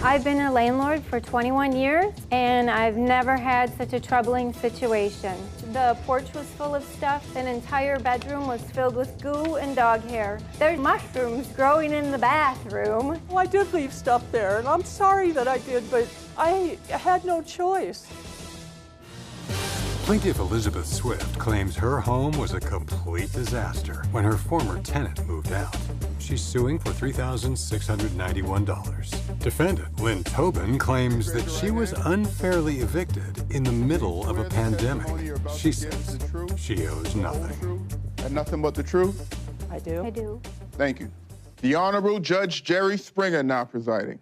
I've been a landlord for 21 years, and I've never had such a troubling situation. The porch was full of stuff. An entire bedroom was filled with goo and dog hair. There's mushrooms growing in the bathroom. Well, I did leave stuff there, and I'm sorry that I did, but I had no choice. Plaintiff Elizabeth Swift claims her home was a complete disaster when her former tenant moved out. She's suing for $3,691. Defendant Lynn Tobin claims that she was unfairly evicted in the middle of a pandemic. She says she owes nothing. And nothing but the truth? I do. I do. Thank you. The Honorable Judge Jerry Springer now presiding.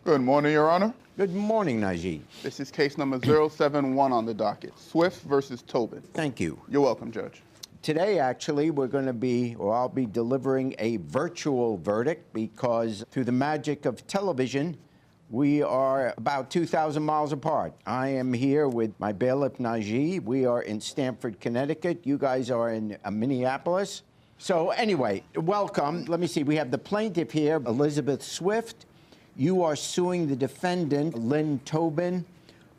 Good morning, Your Honor. Good morning, Najee. This is case number 071 on the docket, Swift versus Tobin. Thank you. You're welcome, Judge. Today, actually, I'll be delivering a virtual verdict because through the magic of television, we are about 2,000 miles apart. I am here with my bailiff, Najee. We are in Stamford, Connecticut. You guys are in Minneapolis. So anyway, welcome. Let me see. We have the plaintiff here, Elizabeth Swift. You are suing the defendant, Lynn Tobin,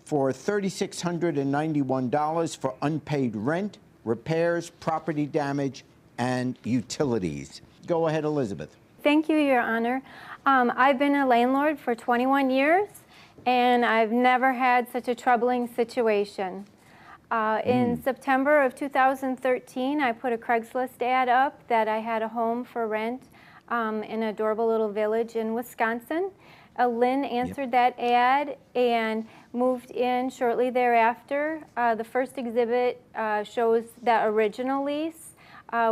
for $3,691 for unpaid rent, repairs, property damage, and utilities. Go ahead, Elizabeth. Thank you, Your Honor. I've been a landlord for 21 years, and I've never had such a troubling situation. In September of 2013, I put a Craigslist ad up that I had a home for rent in an adorable little village in Wisconsin. Lynn answered that ad and moved in shortly thereafter. The first exhibit shows the original lease,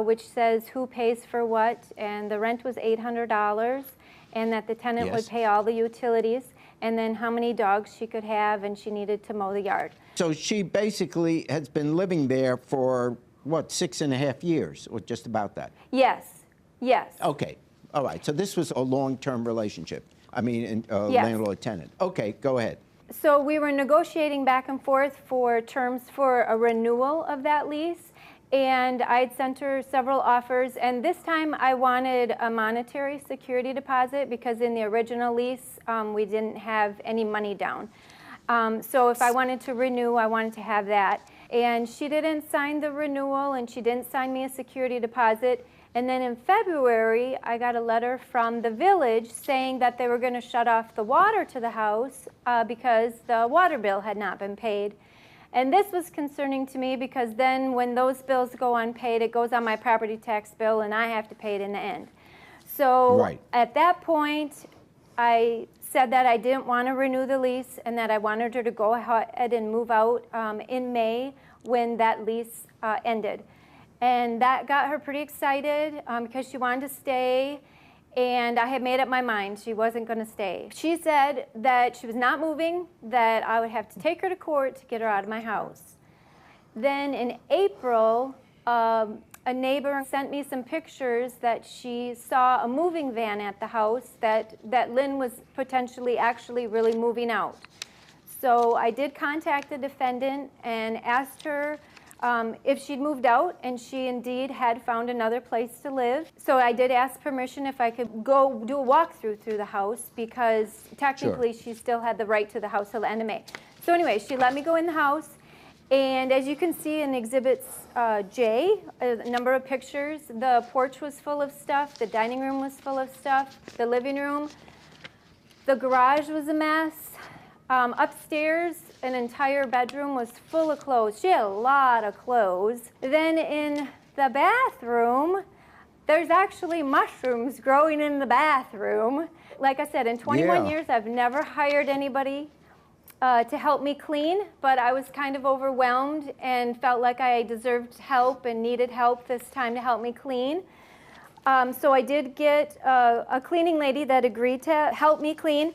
which says who pays for what, and the rent was $800, and that the tenant would pay all the utilities, and then how many dogs she could have, and she needed to mow the yard. So she basically has been living there for, what, 6.5 years, or just about that? Yes, yes. Okay, all right. So this was a long-term relationship. I mean, Yes. landlord-tenant. Okay, go ahead. So we were negotiating back and forth for terms for a renewal of that lease, and I'd sent her several offers, and this time I wanted a monetary security deposit because in the original lease we didn't have any money down. So if I wanted to renew, I wanted to have that. And she didn't sign the renewal, and she didn't sign me a security deposit. And then in February, I got a letter from the village saying that they were going to shut off the water to the house because the water bill had not been paid. And this was concerning to me because then when those bills go unpaid, it goes on my property tax bill and I have to pay it in the end. So at that point, I said that I didn't want to renew the lease and that I wanted her to go ahead and move out in May when that lease ended. And that got her pretty excited because she wanted to stay, and I had made up my mind she wasn't going to stay. She said that she was not moving, that I would have to take her to court to get her out of my house. Then in April, a neighbor sent me some pictures that she saw a moving van at the house that Lynn was potentially actually really moving out. So I did contact the defendant and asked her if she'd moved out, and she indeed had found another place to live. So I did ask permission if I could go do a walkthrough through the house because technically she still had the right to the house till the end of May. So anyway, she let me go in the house, and as you can see in Exhibits J, a number of pictures, the porch was full of stuff, the dining room was full of stuff, the living room, the garage was a mess. Upstairs, an entire bedroom was full of clothes. She had a lot of clothes. Then in the bathroom, there's actually mushrooms growing in the bathroom. Like I said, in 21 years, I've never hired anybody to help me clean, but I was kind of overwhelmed and felt like I deserved help and needed help this time to help me clean. So I did get a cleaning lady that agreed to help me clean.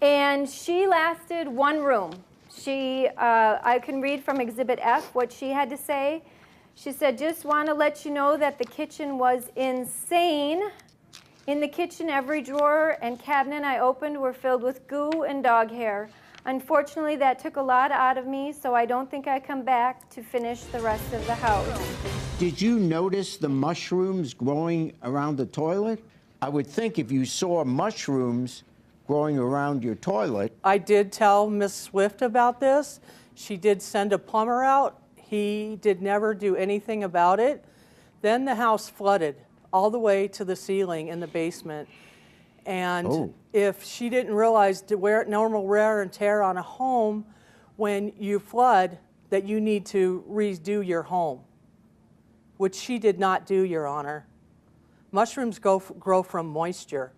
And she lasted one room. I can read from Exhibit F what she had to say. She said, just want to let you know that the kitchen was insane. In the kitchen, every drawer and cabinet I opened were filled with goo and dog hair. Unfortunately, that took a lot out of me, so I don't think I come back to finish the rest of the house. Did you notice the mushrooms growing around the toilet? I would think if you saw mushrooms growing around your toilet. I did tell Miss Swift about this. She did send a plumber out. He did never do anything about it. Then the house flooded all the way to the ceiling in the basement. And if she didn't realize normal wear and tear on a home, when you flood, that you need to redo your home, which she did not do, Your Honor. Mushrooms grow from moisture.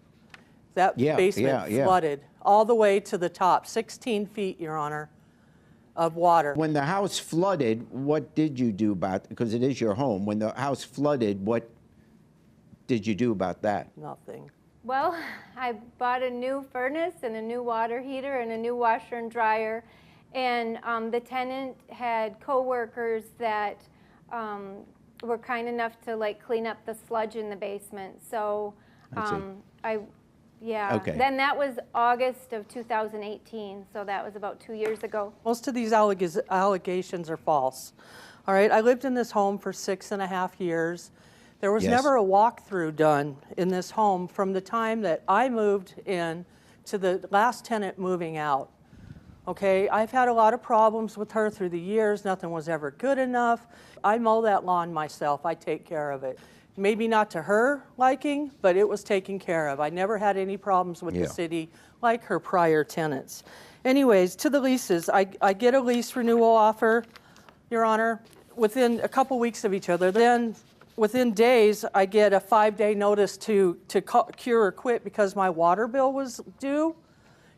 That basement flooded all the way to the top, 16 feet, Your Honor, of water. When the house flooded, what did you do about it? Because it is your home. When the house flooded, what did you do about that? Nothing. Well, I bought a new furnace and a new water heater and a new washer and dryer. And the tenant had coworkers that were kind enough to like clean up the sludge in the basement. So then that was August of 2018. So that was about 2 years ago. Most of these allegations are false. All right, I lived in this home for 6.5 years. There was never a walkthrough done in this home from the time that I moved in to the last tenant moving out. Okay, I've had a lot of problems with her through the years. Nothing was ever good enough. I mow that lawn myself. I take care of it. Maybe not to her liking, but it was taken care of. I never had any problems with the city like her prior tenants. Anyways, to the leases, I get a lease renewal offer, Your Honor, within a couple weeks of each other. Then within days, I get a 5-day notice to cure or quit because my water bill was due.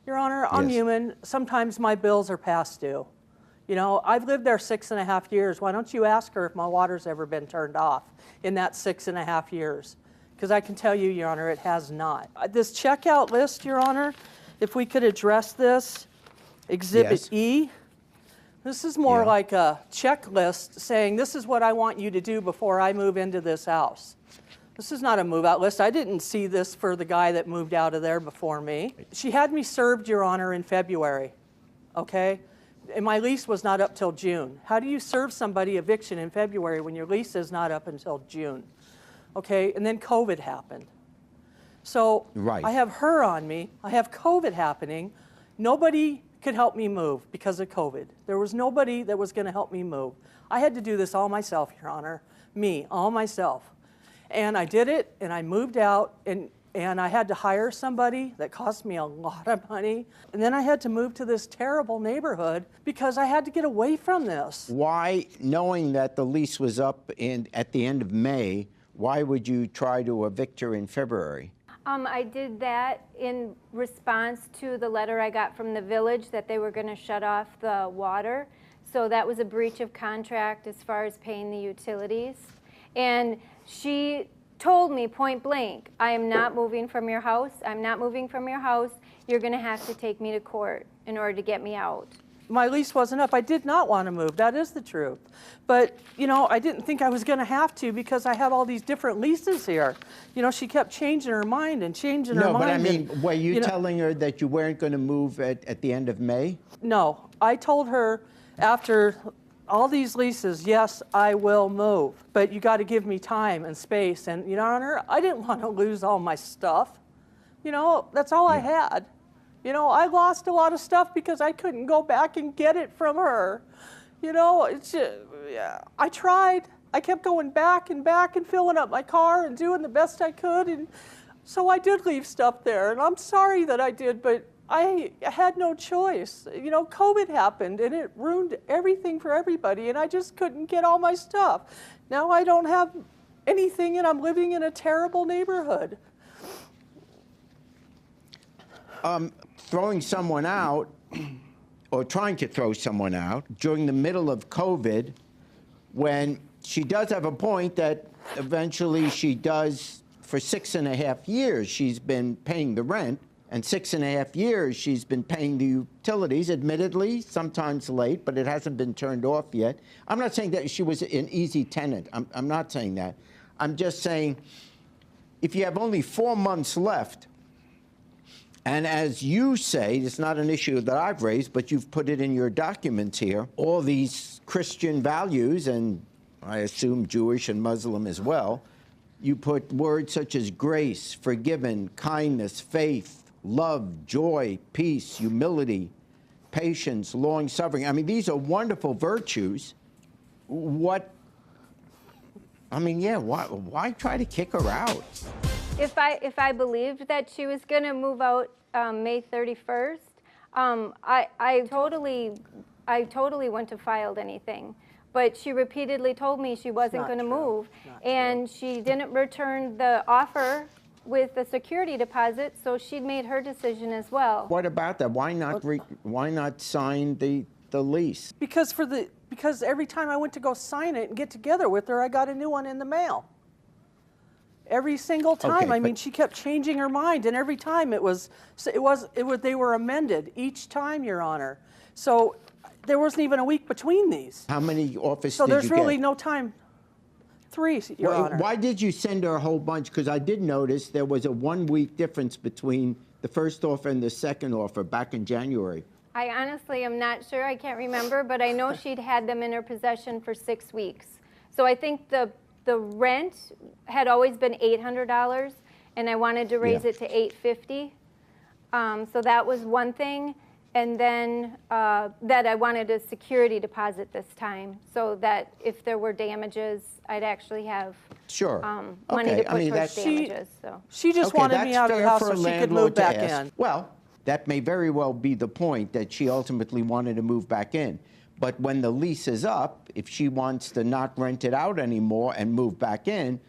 Your Honor, I'm human. Sometimes my bills are past due. You know, I've lived there 6.5 years. Why don't you ask her if my water's ever been turned off in that 6.5 years? Because I can tell you, Your Honor, it has not. This checkout list, Your Honor, if we could address this, Exhibit E. This is more like a checklist saying this is what I want you to do before I move into this house. This is not a move-out list. I didn't see this for the guy that moved out of there before me. She had me served, Your Honor, in February, okay? And my lease was not up till June. How do you serve somebody eviction in February when your lease is not up until June? Okay, and then COVID happened. So I have her on me. I have COVID happening. Nobody could help me move because of COVID. There was nobody that was going to help me move. I had to do this all myself, Your Honor. Me, all myself. And I did it, and I moved out, and I had to hire somebody that cost me a lot of money. And then I had to move to this terrible neighborhood because I had to get away from this. Why, knowing that the lease was up at the end of May, why would you try to evict her in February? I did that in response to the letter I got from the village that they were going to shut off the water. So that was a breach of contract as far as paying the utilities. And she told me point blank, I am not moving from your house. I'm not moving from your house. You're going to have to take me to court in order to get me out. My lease wasn't up. I did not want to move. That is the truth. But, you know, I didn't think I was going to have to because I have all these different leases here. You know, she kept changing her mind and changing her mind. No, but I mean, were you telling her that you weren't going to move at the end of May? No. I told her after all these leases, yes, I will move. But you got to give me time and space. And, Your Honor, I didn't want to lose all my stuff. You know, that's all I had. You know, I lost a lot of stuff because I couldn't go back and get it from her. You know, it's I tried. I kept going back and filling up my car and doing the best I could. And so I did leave stuff there. And I'm sorry that I did, but I had no choice. You know, COVID happened and it ruined everything for everybody. And I just couldn't get all my stuff. Now I don't have anything and I'm living in a terrible neighborhood. Throwing someone out, or trying to throw someone out, during the middle of COVID, when she does have a point that eventually she does, for 6.5 years, she's been paying the rent, and 6.5 years she's been paying the utilities, admittedly, sometimes late, but it hasn't been turned off yet. I'm not saying that she was an easy tenant. I'm not saying that. I'm just saying, if you have only 4 months left, and as you say, it's not an issue that I've raised, but you've put it in your documents here, all these Christian values, and I assume Jewish and Muslim as well, you put words such as grace, forgiven, kindness, faith, love, joy, peace, humility, patience, long-suffering. I mean, these are wonderful virtues. Why try to kick her out? If I believed that she was going to move out May 31st, I totally wouldn't have filed anything. But she repeatedly told me she wasn't going to move, and she didn't return the offer with the security deposit, so she'd made her decision as well. What about that? Why not sign the lease? Because every time I went to go sign it and get together with her, I got a new one in the mail. Every single time. Okay, I mean, she kept changing her mind, and every time they were amended each time, Your Honor. So there wasn't even a week between these. How many offers So did you there's get? really no time. 3, Your Honor. Why did you send her a whole bunch? Because I did notice there was a 1-week difference between the first offer and the second offer back in January. I honestly am not sure. I can't remember, but I know she'd had them in her possession for 6 weeks. So I think the rent had always been $800, and I wanted to raise it to $850. So that was one thing. And then that I wanted a security deposit this time, so that if there were damages, I'd actually have money to put towards damages. So She just wanted me out of the house so she could move back in. Well, that may very well be the point, that she ultimately wanted to move back in. But when the lease is up, if she wants to not rent it out anymore and move back in,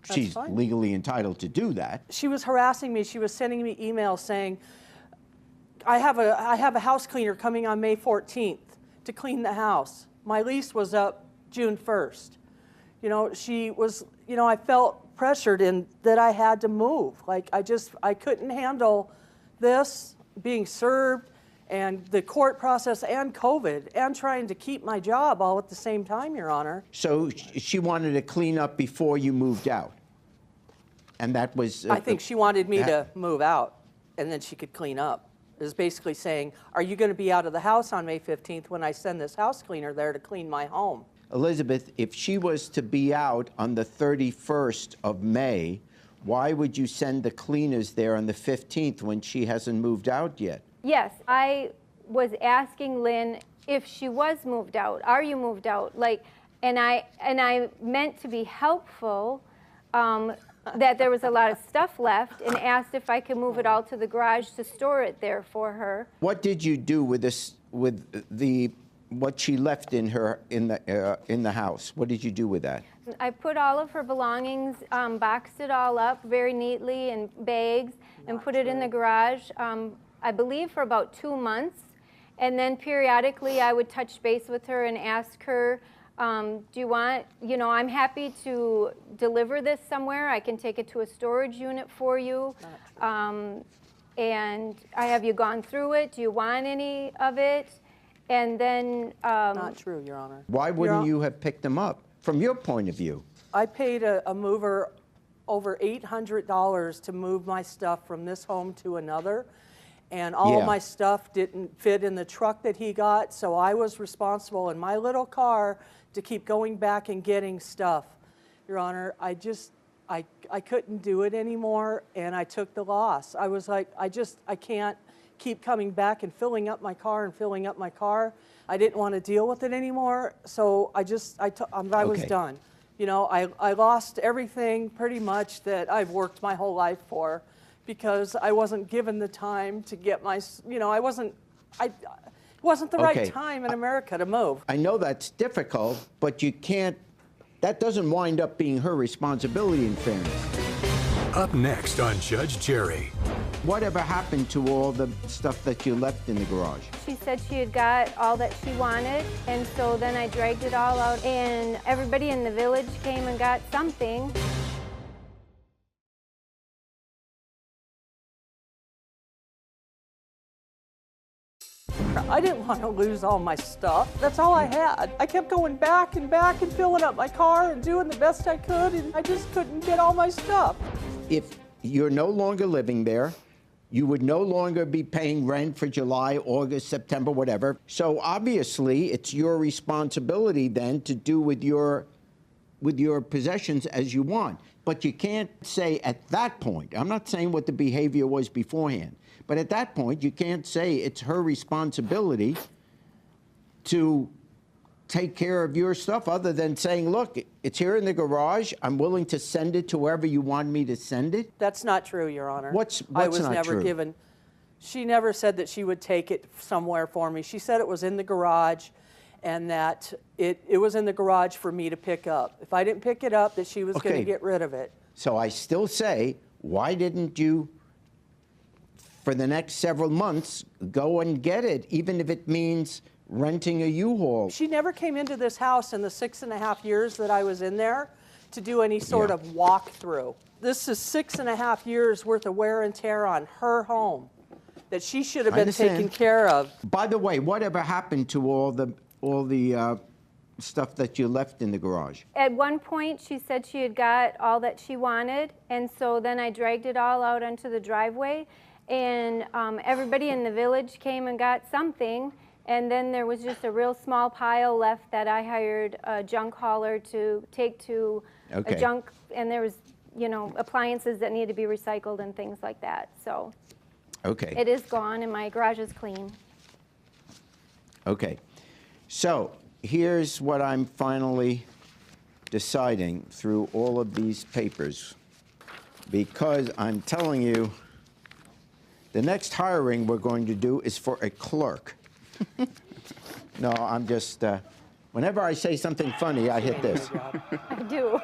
she's legally entitled to do that. She was harassing me. She was sending me emails saying, I have a house cleaner coming on May 14th to clean the house. My lease was up June 1st. You know, I felt pressured in that I had to move. Like, I couldn't handle this, being served, and the court process, and COVID, and trying to keep my job all at the same time, Your Honor. So she wanted to clean up before you moved out? And that was... I think she wanted me to move out, and then she could clean up. Is basically saying, are you going to be out of the house on May 15th when I send this house cleaner there to clean my home? Elizabeth, if she was to be out on the 31st of May, why would you send the cleaners there on the 15th when she hasn't moved out yet? yes, I was asking Lynn if she was moved out. Are you moved out? Like, and I meant to be helpful. That there was a lot of stuff left, and asked if I could move it all to the garage to store it there for her. What did you do with this, with what she left in the house? What did you do with that? I put all of her belongings, boxed it all up very neatly in bags, and put it in the garage. I believe for about 2 months, and then periodically I would touch base with her and ask her, do you want, I'm happy to deliver this somewhere. I can take it to a storage unit for you. And have you gone through it? Do you want any of it? And then... Not true, Your Honor. Why wouldn't you have picked them up, from your point of view? I paid a mover over $800 to move my stuff from this home to another. And all of my stuff didn't fit in the truck that he got, so I was responsible in my little car to keep going back and getting stuff. Your Honor, I couldn't do it anymore, and I took the loss. I was like, I can't keep coming back and filling up my car and filling up my car. I didn't want to deal with it anymore, so I was done. I lost everything pretty much that I've worked my whole life for, because I wasn't given the time to get my, it wasn't the right time in America to move. I know that's difficult, but you can't, that doesn't wind up being her responsibility, in fairness. Up next on Judge Jerry. Whatever happened to all the stuff that you left in the garage? She said she had got all that she wanted, and so then I dragged it all out, and everybody in the village came and got something. I didn't want to lose all my stuff. That's all I had. I kept going back and back and filling up my car and doing the best I could, and I just couldn't get all my stuff. If you're no longer living there, you would no longer be paying rent for July, August, September, whatever. So obviously, it's your responsibility then to do with your with your possessions as you want. But you can't say at that point, I'm not saying what the behavior was beforehand, but at that point, you can't say it's her responsibility to take care of your stuff other than saying, look, it's here in the garage. I'm willing to send it to wherever you want me to send it. That's not true, Your Honor. What's I was not never true? given. She never said that she would take it somewhere for me. She said it was in the garage and that it was in the garage for me to pick up. If I didn't pick it up, that she was going to get rid of it. So I still say, why didn't you, for the next several months, go and get it, even if it means renting a U-Haul? She never came into this house in the 6.5 years that I was in there to do any sort of walkthrough. This is 6.5 years worth of wear and tear on her home that she should have been taken care of. By the way, whatever happened to all the stuff that you left in the garage? At one point, she said she had got all that she wanted, and so then I dragged it all out onto the driveway, and everybody in the village came and got something, and then there was just a real small pile left that I hired a junk hauler to take to a junk, and there was, you know, appliances that needed to be recycled and things like that. So it is gone, and my garage is clean. Okay. So here's what I'm finally deciding through all of these papers, because I'm telling you, the next hiring we're going to do is for a clerk. No, I'm just, whenever I say something funny, I hit this. I do.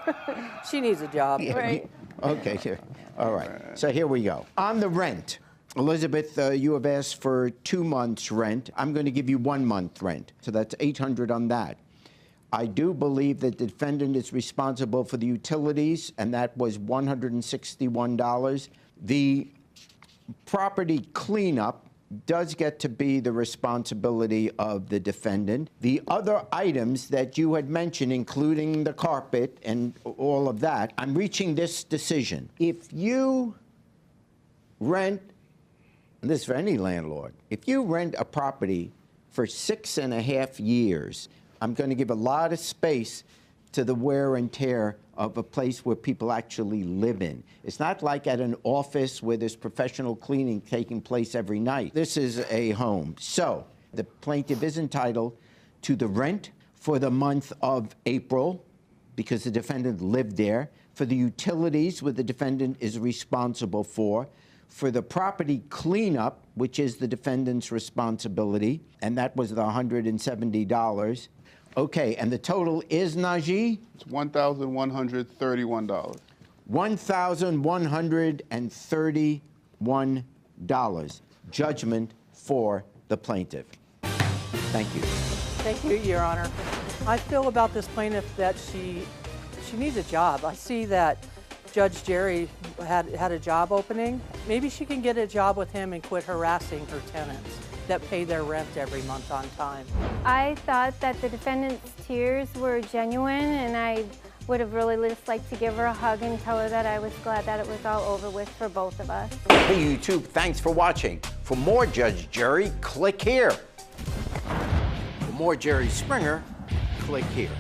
She needs a job. Yeah, Right. Okay, here. All right. So here we go. On the rent, Elizabeth, you have asked for 2 months' rent. I'm going to give you 1 month rent. So that's $800 on that. I do believe that the defendant is responsible for the utilities, and that was $161. The property cleanup does get to be the responsibility of the defendant. The other items that you had mentioned, including the carpet and all of that, I'm reaching this decision. If you rent, and this is for any landlord, if you rent a property for 6.5 years, I'm going to give a lot of space to the wear and tear of a place where people actually live in. It's not like at an office where there's professional cleaning taking place every night. This is a home. So the plaintiff is entitled to the rent for the month of April because the defendant lived there, for the utilities where the defendant is responsible for the property cleanup, which is the defendant's responsibility, and that was the $170. Okay, and the total is, Najee? It's $1,131. $1,131. Judgment for the plaintiff. Thank you. Thank you, Your Honor. I feel about this plaintiff that she needs a job. I see that Judge Jerry had a job opening. Maybe she can get a job with him and quit harassing her tenants that pay their rent every month on time. I thought that the defendant's tears were genuine, and I would have really just liked to give her a hug and tell her that I was glad that it was all over with for both of us. Hey YouTube, thanks for watching. For more Judge Jerry, click here. For more Jerry Springer, click here.